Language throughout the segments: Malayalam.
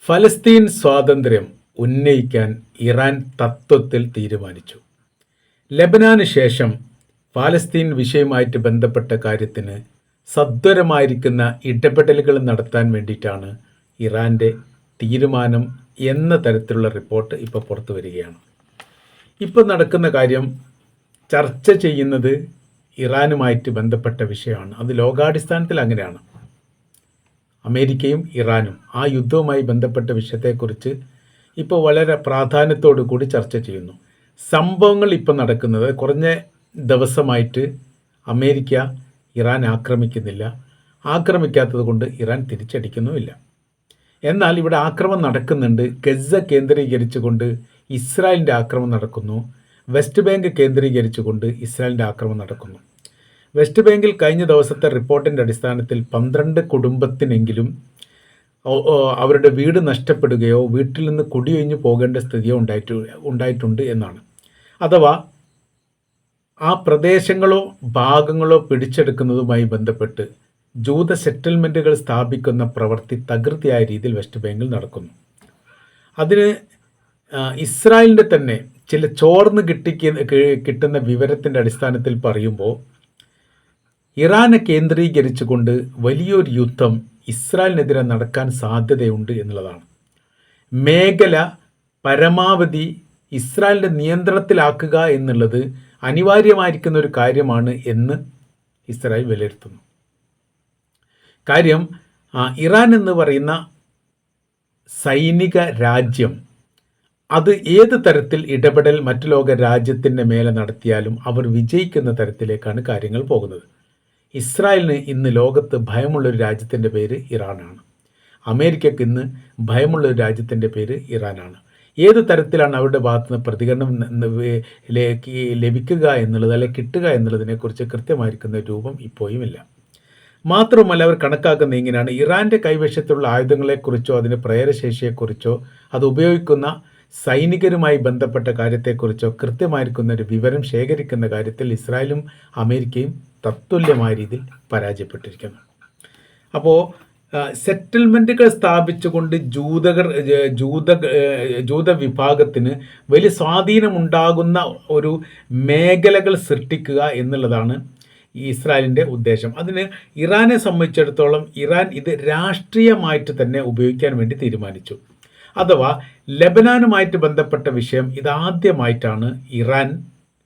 ഫലസ്തീൻ സ്വാതന്ത്ര്യം ഉന്നയിക്കാൻ ഇറാൻ തത്വത്തിൽ തീരുമാനിച്ചു. ലെബനാന് ശേഷം ഫലസ്തീൻ വിഷയവുമായിട്ട് ബന്ധപ്പെട്ട കാര്യത്തിന് സത്വരമായിരിക്കുന്ന ഇടപെടലുകൾ നടത്താൻ വേണ്ടിയിട്ടാണ് ഇറാൻ്റെ തീരുമാനം എന്ന തരത്തിലുള്ള റിപ്പോർട്ട് ഇപ്പോൾ പുറത്തു വരികയാണ്. ഇപ്പോൾ നടക്കുന്ന കാര്യം ചർച്ച ചെയ്യുന്നത് ഇറാനുമായിട്ട് ബന്ധപ്പെട്ട വിഷയമാണ്. അത് ലോകാടിസ്ഥാനത്തിൽ അങ്ങനെയാണ്. അമേരിക്കയും ഇറാനും ആ യുദ്ധവുമായി ബന്ധപ്പെട്ട വിഷയത്തെക്കുറിച്ച് ഇപ്പോൾ വളരെ പ്രാധാന്യത്തോടു കൂടി ചർച്ച ചെയ്യുന്നു. സംഭവങ്ങൾ ഇപ്പോൾ നടക്കുന്നത് കുറഞ്ഞ ദിവസമായിട്ട് അമേരിക്ക ഇറാൻ ആക്രമിക്കുന്നില്ല. ആക്രമിക്കാത്തത് കൊണ്ട് ഇറാൻ തിരിച്ചടിക്കുന്നുമില്ല. എന്നാൽ ഇവിടെ ആക്രമണം നടക്കുന്നുണ്ട്. ഗസ കേന്ദ്രീകരിച്ചുകൊണ്ട് ഇസ്രായേലിൻ്റെ ആക്രമണം നടക്കുന്നു. വെസ്റ്റ് ബാങ്ക് കേന്ദ്രീകരിച്ചുകൊണ്ട് ഇസ്രായേലിൻ്റെ ആക്രമണം നടക്കുന്നു. വെസ്റ്റ് ബാങ്കിൽ കഴിഞ്ഞ ദിവസത്തെ റിപ്പോർട്ടിൻ്റെ അടിസ്ഥാനത്തിൽ 12 കുടുംബത്തിനെങ്കിലും അവരുടെ വീട് നഷ്ടപ്പെടുകയോ വീട്ടിൽ നിന്ന് കുടിയൊഴിഞ്ഞു പോകേണ്ട സ്ഥിതിയോ ഉണ്ടായിട്ടുണ്ട് എന്നാണ്. അഥവാ ആ പ്രദേശങ്ങളോ ഭാഗങ്ങളോ പിടിച്ചെടുക്കുന്നതുമായി ബന്ധപ്പെട്ട് ജൂത സെറ്റിൽമെൻറ്റുകൾ സ്ഥാപിക്കുന്ന പ്രവൃത്തി തകൃതിയായ രീതിയിൽ വെസ്റ്റ് ബാങ്കിൽ നടക്കുന്നു. അതിന് ഇസ്രായേലിൻ്റെ തന്നെ ചില ചോർന്ന് കിട്ടുന്ന വിവരത്തിൻ്റെ അടിസ്ഥാനത്തിൽ പറയുമ്പോൾ ഇറാനെ കേന്ദ്രീകരിച്ചുകൊണ്ട് വലിയൊരു യുദ്ധം ഇസ്രായേലിനെതിരെ നടക്കാൻ സാധ്യതയുണ്ട് എന്നുള്ളതാണ്. മേഖല പരമാവധി ഇസ്രായേലിൻ്റെ നിയന്ത്രണത്തിലാക്കുക എന്നുള്ളത് അനിവാര്യമായിരിക്കുന്ന ഒരു കാര്യമാണ് എന്ന് ഇസ്രായേൽ വിലയിരുത്തുന്നു. കാര്യം ഇറാൻ എന്ന് പറയുന്ന സൈനിക രാജ്യം അത് ഏത് തരത്തിൽ ഇടപെടൽ മറ്റു ലോക രാജ്യത്തിൻ്റെ മേലെ നടത്തിയാലും അവർ വിജയിക്കുന്ന തരത്തിലേക്കാണ് കാര്യങ്ങൾ പോകുന്നത്. ഇസ്രായേലിന് ഇന്ന് ലോകത്ത് ഭയമുള്ളൊരു രാജ്യത്തിൻ്റെ പേര് ഇറാനാണ്. അമേരിക്കക്ക് ഇന്ന് ഭയമുള്ളൊരു രാജ്യത്തിൻ്റെ പേര് ഇറാനാണ്. ഏത് തരത്തിലാണ് അവരുടെ ഭാഗത്തു നിന്ന് പ്രതികരണം ലഭിക്കുക എന്നുള്ളത് അല്ലെങ്കിൽ കിട്ടുക എന്നുള്ളതിനെക്കുറിച്ച് കൃത്യമായിരിക്കുന്ന രൂപം ഇപ്പോഴുമില്ല. മാത്രമല്ല അവർ കണക്കാക്കുന്ന ഇങ്ങനെയാണ്: ഇറാൻ്റെ കൈവശത്തുള്ള ആയുധങ്ങളെക്കുറിച്ചോ അതിൻ്റെ പ്രേരശേഷിയെക്കുറിച്ചോ അത് ഉപയോഗിക്കുന്ന സൈനികരുമായി ബന്ധപ്പെട്ട കാര്യത്തെക്കുറിച്ചോ കൃത്യമായിരിക്കുന്ന ഒരു വിവരം ശേഖരിക്കുന്ന കാര്യത്തിൽ ഇസ്രായേലും അമേരിക്കയും തത്തുല്യമായ രീതിയിൽ പരാജയപ്പെട്ടിരിക്കുന്നു. അപ്പോൾ സെറ്റിൽമെൻറ്റുകൾ സ്ഥാപിച്ചുകൊണ്ട് ജൂത വിഭാഗത്തിന് വലിയ സ്വാധീനമുണ്ടാകുന്ന ഒരു മേഖലകൾ സൃഷ്ടിക്കുക എന്നുള്ളതാണ് ഇസ്രായേലിൻ്റെ ഉദ്ദേശം. അതിന് ഇറാനെ സംബന്ധിച്ചിടത്തോളം ഇറാൻ ഇത് രാഷ്ട്രീയമായിട്ട് തന്നെ ഉപയോഗിക്കാൻ വേണ്ടി തീരുമാനിച്ചു. അഥവാ ലെബനാനുമായിട്ട് ബന്ധപ്പെട്ട വിഷയം ഇതാദ്യമായിട്ടാണ് ഇറാൻ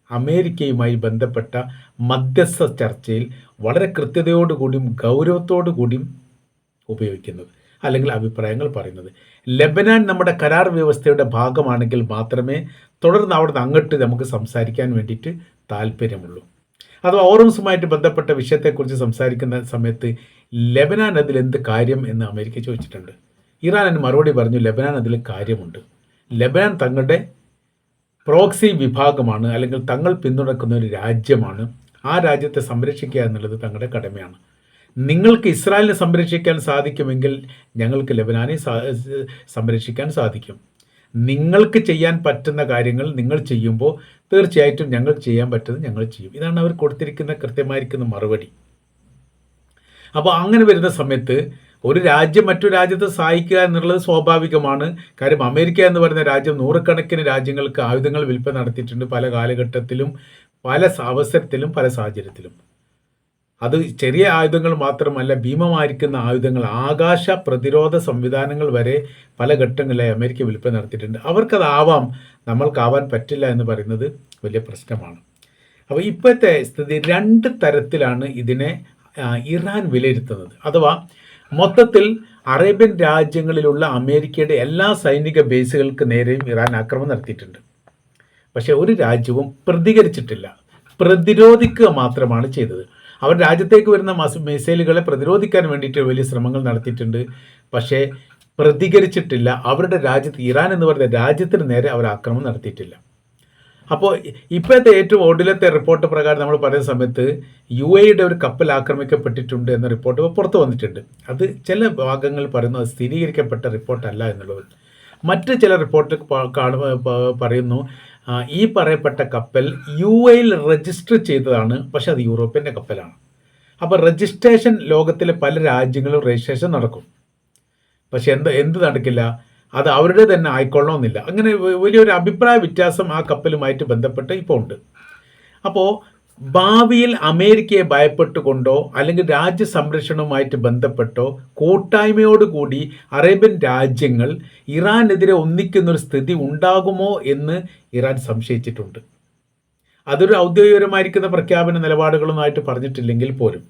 അമേരിക്കയുമായി ബന്ധപ്പെട്ട മധ്യസ്ഥ ചർച്ചയിൽ വളരെ കൃത്യതയോടുകൂടിയും ഗൗരവത്തോടു കൂടിയും ഉപയോഗിക്കുന്നത് അല്ലെങ്കിൽ അഭിപ്രായങ്ങൾ പറയുന്നത്. ലെബനാൻ നമ്മുടെ കരാർ വ്യവസ്ഥയുടെ ഭാഗമാണെങ്കിൽ മാത്രമേ തുടർന്ന് അവിടുന്ന് അങ്ങോട്ട് നമുക്ക് സംസാരിക്കാൻ വേണ്ടിയിട്ട് താല്പര്യമുള്ളൂ. അഥവാ ഓർമസുമായിട്ട് ബന്ധപ്പെട്ട വിഷയത്തെക്കുറിച്ച് സംസാരിക്കുന്ന സമയത്ത് ലെബനാൻ അതിൽ എന്ത് കാര്യം എന്ന് അമേരിക്ക ചോദിച്ചിട്ടുണ്ട്. ഇറാൻ അതിന് മറുപടി പറഞ്ഞു, ലെബനാൻ അതിൽ കാര്യമുണ്ട്. ലെബനാൻ തങ്ങളുടെ പ്രോക്സി വിഭാഗമാണ്, അല്ലെങ്കിൽ തങ്ങൾ പിന്തുണക്കുന്ന ഒരു രാജ്യമാണ്. ആ രാജ്യത്തെ സംരക്ഷിക്കുക എന്നുള്ളത് തങ്ങളുടെ കടമയാണ്. നിങ്ങൾക്ക് ഇസ്രായേലിനെ സംരക്ഷിക്കാൻ സാധിക്കുമെങ്കിൽ ഞങ്ങൾക്ക് ലെബനാനെ സംരക്ഷിക്കാൻ സാധിക്കും. നിങ്ങൾക്ക് ചെയ്യാൻ പറ്റുന്ന കാര്യങ്ങൾ നിങ്ങൾ ചെയ്യുമ്പോൾ തീർച്ചയായിട്ടും ഞങ്ങൾക്ക് ചെയ്യാൻ പറ്റുന്നത് ഞങ്ങൾ ചെയ്യും. ഇതാണ് അവർ കൊടുത്തിരിക്കുന്ന കൃത്യമായിരിക്കുന്ന മറുപടി. അപ്പോൾ അങ്ങനെ വരുന്ന സമയത്ത് ഒരു രാജ്യം മറ്റൊരു രാജ്യത്തെ സഹായിക്കുക എന്നുള്ളത് സ്വാഭാവികമാണ്. കാര്യം അമേരിക്ക എന്ന് പറയുന്ന രാജ്യം നൂറുകണക്കിന് രാജ്യങ്ങൾക്ക് ആയുധങ്ങൾ വിൽപ്പന നടത്തിയിട്ടുണ്ട് പല കാലഘട്ടത്തിലും, പല അവസരത്തിലും, പല സാഹചര്യത്തിലും. അത് ചെറിയ ആയുധങ്ങൾ മാത്രമല്ല, ഭീമമായിരിക്കുന്ന ആയുധങ്ങൾ, ആകാശ പ്രതിരോധ സംവിധാനങ്ങൾ വരെ പല ഘട്ടങ്ങളിലായി അമേരിക്ക വിൽപ്പന നടത്തിയിട്ടുണ്ട്. അവർക്കതാവാം, നമ്മൾക്കാവാൻ പറ്റില്ല എന്ന് പറയുന്നത് വലിയ പ്രശ്നമാണ്. അപ്പോൾ ഇപ്പോഴത്തെ സ്ഥിതി 2 തരത്തിലാണ് ഇതിനെ ഇറാൻ വിലയിരുത്തുന്നത്. അഥവാ മൊത്തത്തിൽ അറേബ്യൻ രാജ്യങ്ങളിലുള്ള അമേരിക്കയുടെ എല്ലാ സൈനിക ബേസുകൾക്ക് നേരെയും ഇറാൻ ആക്രമണം നടത്തിയിട്ടുണ്ട്. പക്ഷേ ഒരു രാജ്യവും പ്രതികരിച്ചിട്ടില്ല, പ്രതിരോധിക്കുക മാത്രമാണ് ചെയ്തത്. അവർ രാജ്യത്തേക്ക് വരുന്ന മിസൈലുകളെ പ്രതിരോധിക്കാൻ വേണ്ടിയിട്ട് വലിയ ശ്രമങ്ങൾ നടത്തിയിട്ടുണ്ട്, പക്ഷേ പ്രതികരിച്ചിട്ടില്ല. അവരുടെ രാജ്യത്ത്, ഇറാൻ എന്ന് പറയുന്ന രാജ്യത്തിന് നേരെ അവർ ആക്രമണം നടത്തിയിട്ടില്ല. അപ്പോൾ ഇപ്പോഴത്തെ ഏറ്റവും ഒടുവിലത്തെ റിപ്പോർട്ട് പ്രകാരം നമ്മൾ പറയുന്ന സമയത്ത് UAEയുടെ ഒരു കപ്പൽ ആക്രമിക്കപ്പെട്ടിട്ടുണ്ട് എന്ന റിപ്പോർട്ട് പുറത്തു വന്നിട്ടുണ്ട്. അത് ചില ഭാഗങ്ങൾ പറയുന്നു അത് സ്ഥിരീകരിക്കപ്പെട്ട റിപ്പോർട്ടല്ല എന്നുള്ളത്. മറ്റ് ചില റിപ്പോർട്ട് പറയുന്നു ഈ പറയപ്പെട്ട കപ്പൽ UAEയിൽ രജിസ്റ്റർ ചെയ്തതാണ്, പക്ഷെ അത് യൂറോപ്യൻ്റെ കപ്പലാണ്. അപ്പോൾ രജിസ്ട്രേഷൻ ലോകത്തിലെ പല രാജ്യങ്ങളും രജിസ്ട്രേഷൻ നടക്കും, പക്ഷെ എന്ത് നടക്കില്ല, അത് അവരുടെ തന്നെ ആയിക്കൊള്ളണമെന്നില്ല. അങ്ങനെ വലിയൊരു അഭിപ്രായ വ്യത്യാസം ആ കപ്പലുമായിട്ട് ബന്ധപ്പെട്ട് ഇപ്പോൾ ഉണ്ട്. അപ്പോൾ ഭാവിയിൽ അമേരിക്കയെ ഭയപ്പെട്ടുകൊണ്ടോ അല്ലെങ്കിൽ രാജ്യസംരക്ഷണവുമായിട്ട് ബന്ധപ്പെട്ടോ കൂട്ടായ്മയോടുകൂടി അറേബ്യൻ രാജ്യങ്ങൾ ഇറാനെതിരെ ഒന്നിക്കുന്നൊരു സ്ഥിതി ഉണ്ടാകുമോ എന്ന് ഇറാൻ സംശയിച്ചിട്ടുണ്ട്. അതൊരു ഔദ്യോഗികപരമായിരിക്കുന്ന പ്രഖ്യാപന നിലപാടുകളൊന്നുമായിട്ട് പറഞ്ഞിട്ടില്ലെങ്കിൽ പോലും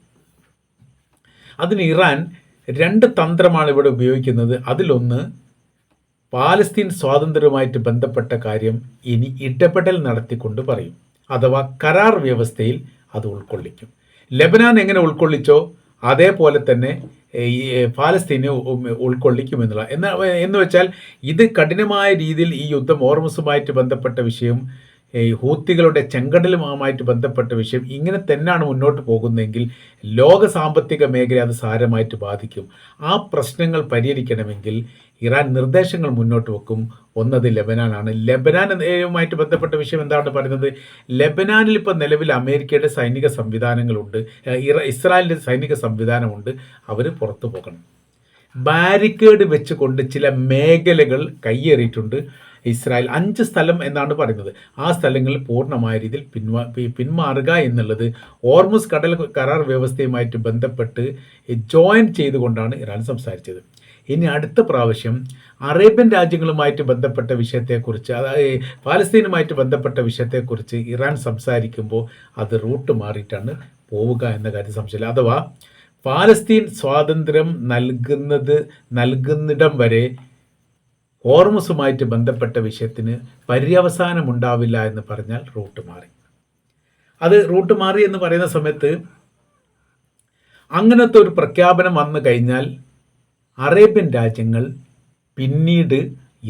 അതിന് ഇറാൻ 2 തന്ത്രമാണ് ഇവിടെ ഉപയോഗിക്കുന്നത്. അതിലൊന്ന്, പാലസ്തീൻ സ്വാതന്ത്ര്യവുമായിട്ട് ബന്ധപ്പെട്ട കാര്യം ഇനി ഇടപെടൽ നടത്തിക്കൊണ്ട് പറയും, അഥവാ കരാർ വ്യവസ്ഥയിൽ അത് ഉൾക്കൊള്ളിക്കും. ലെബനാൻ എങ്ങനെ ഉൾക്കൊള്ളിച്ചോ അതേപോലെ തന്നെ ഈ പാലസ്തീനെ ഉൾക്കൊള്ളിക്കുമെന്നുള്ള എന്ന് വെച്ചാൽ ഇത് കഠിനമായ രീതിയിൽ ഈ യുദ്ധം ഹോർമുസുമായിട്ട് ബന്ധപ്പെട്ട വിഷയം, ഈ ഹൂത്തികളുടെ ചെങ്കടലുമായിട്ട് ബന്ധപ്പെട്ട വിഷയം ഇങ്ങനെ തന്നെയാണ് മുന്നോട്ട് പോകുന്നതെങ്കിൽ ലോക സാമ്പത്തിക മേഖല അത് സാരമായിട്ട് ബാധിക്കും. ആ പ്രശ്നങ്ങൾ പരിഹരിക്കണമെങ്കിൽ ഇറാൻ നിർദ്ദേശങ്ങൾ മുന്നോട്ട് വെക്കും. ഒന്നത് ലെബനാനാണ്. ലെബനാനുമായിട്ട് ബന്ധപ്പെട്ട വിഷയം എന്താണ് പറയുന്നത്? ലെബനാനിൽ ഇപ്പോൾ നിലവിൽ അമേരിക്കയുടെ സൈനിക സംവിധാനങ്ങളുണ്ട്, ഇസ്രായേലിൻ്റെ സൈനിക സംവിധാനമുണ്ട്. അവർ പുറത്തു പോകണം. ബാരിക്കേഡ് വെച്ചുകൊണ്ട് ചില മേഖലകൾ കയ്യേറിയിട്ടുണ്ട് ഇസ്രായേൽ. 5 സ്ഥലം എന്നാണ് പറയുന്നത്. ആ സ്ഥലങ്ങളിൽ പൂർണ്ണമായ രീതിയിൽ പിന്മാറുക എന്നുള്ളത് ഹോർമുസ് കടൽ കരാർ വ്യവസ്ഥയുമായിട്ട് ബന്ധപ്പെട്ട് ജോയിൻ ചെയ്തുകൊണ്ടാണ് ഇറാൻ സംസാരിച്ചത്. ഇനി അടുത്ത പ്രാവശ്യം അറേബ്യൻ രാജ്യങ്ങളുമായിട്ട് ബന്ധപ്പെട്ട വിഷയത്തെക്കുറിച്ച്, അതായത് പാലസ്തീനുമായിട്ട് ബന്ധപ്പെട്ട വിഷയത്തെക്കുറിച്ച് ഇറാൻ സംസാരിക്കുമ്പോൾ അത് റൂട്ട് മാറിയിട്ടാണ് പോവുക എന്ന കാര്യം സംശയമില്ല. അഥവാ പാലസ്തീൻ സ്വാതന്ത്ര്യം നൽകുന്നിടം വരെ ഹോർമുസുമായിട്ട് ബന്ധപ്പെട്ട വിഷയത്തിന് പര്യവസാനമുണ്ടാവില്ല എന്ന് പറഞ്ഞാൽ റൂട്ട് മാറി. അത് റൂട്ട് മാറി എന്ന് പറയുന്ന സമയത്ത് അങ്ങനത്തെ ഒരു പ്രഖ്യാപനം വന്നു കഴിഞ്ഞാൽ അറേബ്യൻ രാജ്യങ്ങൾ പിന്നീട്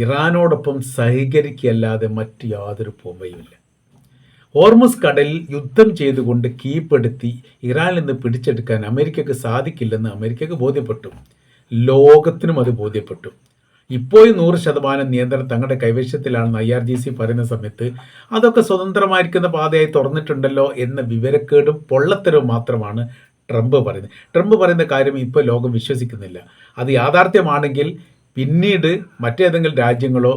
ഇറാനോടൊപ്പം സഹകരിക്കല്ലാതെ മറ്റ് യാതൊരു പോംവഴിയുമില്ല. ഹോർമുസ് കടലിൽ യുദ്ധം ചെയ്തുകൊണ്ട് കീഴ്പ്പെടുത്തി ഇറാനിൽ നിന്ന് പിടിച്ചെടുക്കാൻ അമേരിക്കക്ക് സാധിക്കില്ലെന്ന് അമേരിക്കക്ക് ബോധ്യപ്പെട്ടു. ലോകത്തിനും അത് ബോധ്യപ്പെട്ടു. ഇപ്പോഴും 100% നിയന്ത്രണം തങ്ങളുടെ കൈവശത്തിലാണെന്ന് IRGC പറയുന്ന സമയത്ത് അതൊക്കെ സ്വതന്ത്രമായിരിക്കുന്ന പാതയായി തുറന്നിട്ടുണ്ടല്ലോ എന്ന വിവരക്കേടും പൊള്ളത്തരവും മാത്രമാണ് ട്രംപ് പറയുന്നത്. ട്രംപ് പറയുന്ന കാര്യം ഇപ്പോൾ ലോകം വിശ്വസിക്കുന്നില്ല. അത് യാഥാർത്ഥ്യമാണെങ്കിൽ പിന്നീട് മറ്റേതെങ്കിലും രാജ്യങ്ങളോ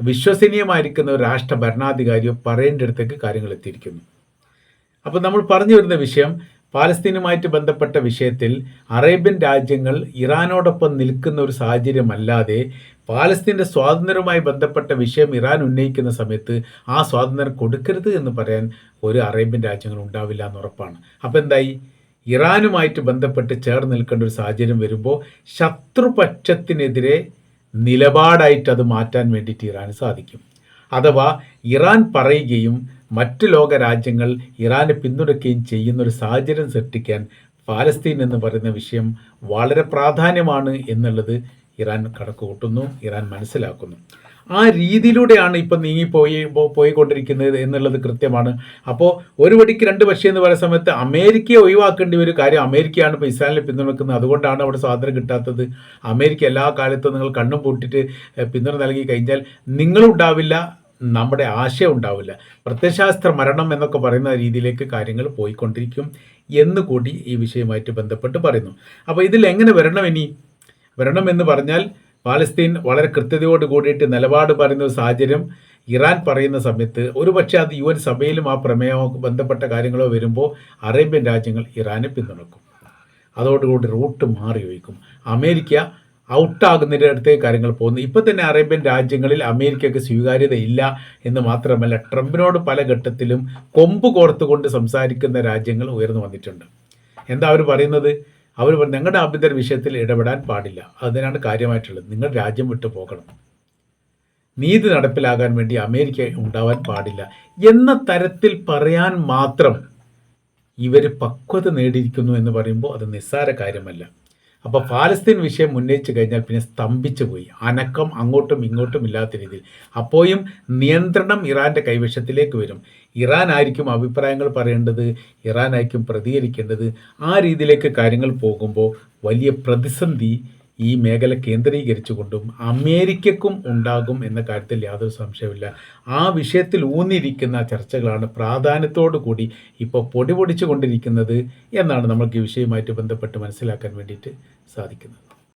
വിശ്വസനീയമായിരിക്കുന്ന ഒരു രാഷ്ട്ര ഭരണാധികാരിയോ പറയേണ്ടടുത്തേക്ക് കാര്യങ്ങൾ എത്തിയിരിക്കുന്നു. അപ്പോൾ നമ്മൾ പറഞ്ഞു വരുന്ന വിഷയം, പാലസ്തീനുമായിട്ട് ബന്ധപ്പെട്ട വിഷയത്തിൽ അറേബ്യൻ രാജ്യങ്ങൾ ഇറാനോടൊപ്പം നിൽക്കുന്ന ഒരു സാഹചര്യമല്ലാതെ പാലസ്തീൻ്റെ സ്വാതന്ത്ര്യവുമായി ബന്ധപ്പെട്ട വിഷയം ഇറാൻ ഉന്നയിക്കുന്ന സമയത്ത് ആ സ്വാതന്ത്ര്യം കൊടുക്കരുത് എന്ന് പറയാൻ ഒരു അറേബ്യൻ രാജ്യങ്ങൾ ഉണ്ടാവില്ല എന്ന് ഉറപ്പാണ്. അപ്പോൾ എന്തായി? ഇറാനുമായിട്ട് ബന്ധപ്പെട്ട് ചേർന്ന് നിൽക്കേണ്ട ഒരു സാഹചര്യം വരുമ്പോൾ ശത്രുപക്ഷത്തിനെതിരെ നിലപാടായിട്ട് അത് മാറ്റാൻ വേണ്ടിയിട്ട് ഇറാന് സാധിക്കും. അഥവാ ഇറാൻ പറയുകയും മറ്റ് ലോക രാജ്യങ്ങൾ ഇറാനെ പിന്തുണയ്ക്കുകയും ചെയ്യുന്നൊരു സാഹചര്യം സൃഷ്ടിക്കാൻ പാലസ്തീൻ എന്ന് പറയുന്ന വിഷയം വളരെ പ്രാധാന്യമാണ് എന്നുള്ളത് ഇറാൻ കണക്ക് കൂട്ടുന്നു, ഇറാൻ മനസ്സിലാക്കുന്നു. ആ രീതിയിലൂടെയാണ് ഇപ്പം പോയിക്കൊണ്ടിരിക്കുന്നത് എന്നുള്ളത് കൃത്യമാണ്. അപ്പോൾ ഒരു വടിക്ക് 2 പക്ഷി എന്ന് പറയുന്ന സമയത്ത് അമേരിക്കയെ ഒഴിവാക്കേണ്ടി ഒരു കാര്യം, അമേരിക്കയാണ് ഇപ്പോൾ ഇസ്രായേലിനെ പിന്തുണക്കുന്നത്, അതുകൊണ്ടാണ് അവിടെ സ്വാതന്ത്ര്യം കിട്ടാത്തത്. അമേരിക്ക എല്ലാ കാലത്തും നിങ്ങൾ കണ്ണും പൂട്ടിയിട്ട് പിന്തുണ നൽകി കഴിഞ്ഞാൽ നിങ്ങളുണ്ടാവില്ല, നമ്മുടെ ആശയം ഉണ്ടാവില്ല, പ്രത്യയശാസ്ത്ര മരണം എന്നൊക്കെ പറയുന്ന രീതിയിലേക്ക് കാര്യങ്ങൾ പോയിക്കൊണ്ടിരിക്കും എന്നുകൂടി ഈ വിഷയവുമായിട്ട് ബന്ധപ്പെട്ട് പറയുന്നു. അപ്പോൾ ഇതിൽ എങ്ങനെ വരണം എന്ന് പറഞ്ഞാൽ പാലസ്തീൻ വളരെ കൃത്യതയോട് കൂടിയിട്ട് നിലപാട് പറയുന്ന ഒരു സാഹചര്യം ഇറാൻ പറയുന്ന സമയത്ത് ഒരുപക്ഷെ അത് UN സഭയിലും ആ പ്രമേയമോ ബന്ധപ്പെട്ട കാര്യങ്ങളോ വരുമ്പോൾ അറേബ്യൻ രാജ്യങ്ങൾ ഇറാനെ പിന്തുണക്കും. അതോടുകൂടി റൂട്ട് മാറി വയ്ക്കും. അമേരിക്ക ഔട്ടാകുന്നതിൻ്റെ അടുത്തേക്ക് കാര്യങ്ങൾ പോകുന്നു. ഇപ്പോൾ തന്നെ അറേബ്യൻ രാജ്യങ്ങളിൽ അമേരിക്കയ്ക്ക് സ്വീകാര്യതയില്ല എന്ന് മാത്രമല്ല, ട്രംപിനോട് പല ഘട്ടത്തിലും കൊമ്പ് കോർത്തുകൊണ്ട് സംസാരിക്കുന്ന രാജ്യങ്ങൾ ഉയർന്നു വന്നിട്ടുണ്ട്. എന്താ അവർ പറയുന്നത്? അവർ ഞങ്ങളുടെ ആഭ്യന്തര വിഷയത്തിൽ ഇടപെടാൻ പാടില്ല, അതിനാണ് കാര്യമായിട്ടുള്ളത്, നിങ്ങൾ രാജ്യം വിട്ടു പോകണം, നീതി നടപ്പിലാകാൻ വേണ്ടി അമേരിക്ക ഉണ്ടാവാൻ പാടില്ല എന്ന തരത്തിൽ പറയാൻ മാത്രം ഇവർ പക്വത നേടിയിരിക്കുന്നു എന്ന് പറയുമ്പോൾ അത് നിസ്സാര കാര്യമല്ല. അപ്പോൾ പാലസ്തീൻ വിഷയം ഉന്നയിച്ചു കഴിഞ്ഞാൽ പിന്നെ സ്തംഭിച്ചു പോയി, അനക്കം അങ്ങോട്ടും ഇങ്ങോട്ടും ഇല്ലാത്ത രീതിയിൽ. അപ്പോഴും നിയന്ത്രണം ഇറാൻ്റെ കൈവശത്തിലേക്ക് വരും. ഇറാൻ ആയിരിക്കും അഭിപ്രായങ്ങൾ പറയേണ്ടത്, ഇറാൻ ആയിരിക്കും പ്രതികരിക്കേണ്ടത്. ആ രീതിയിലേക്ക് കാര്യങ്ങൾ പോകുമ്പോൾ വലിയ പ്രതിസന്ധി ഈ മേഖല കേന്ദ്രീകരിച്ചുകൊണ്ടും അമേരിക്കക്കും ഉണ്ടാകും എന്ന കാര്യത്തിൽ യാതൊരു സംശയമില്ല. ആ വിഷയത്തിൽ ഊന്നിരിക്കുന്ന ചർച്ചകളാണ് പ്രാധാന്യത്തോടു കൂടി ഇപ്പോൾ പൊടിപൊടിച്ചു കൊണ്ടിരിക്കുന്നത് എന്നാണ് നമ്മൾക്ക് ഈ വിഷയവുമായിട്ട് ബന്ധപ്പെട്ട് മനസ്സിലാക്കാൻ വേണ്ടിയിട്ട് സാധിക്കുന്നത്.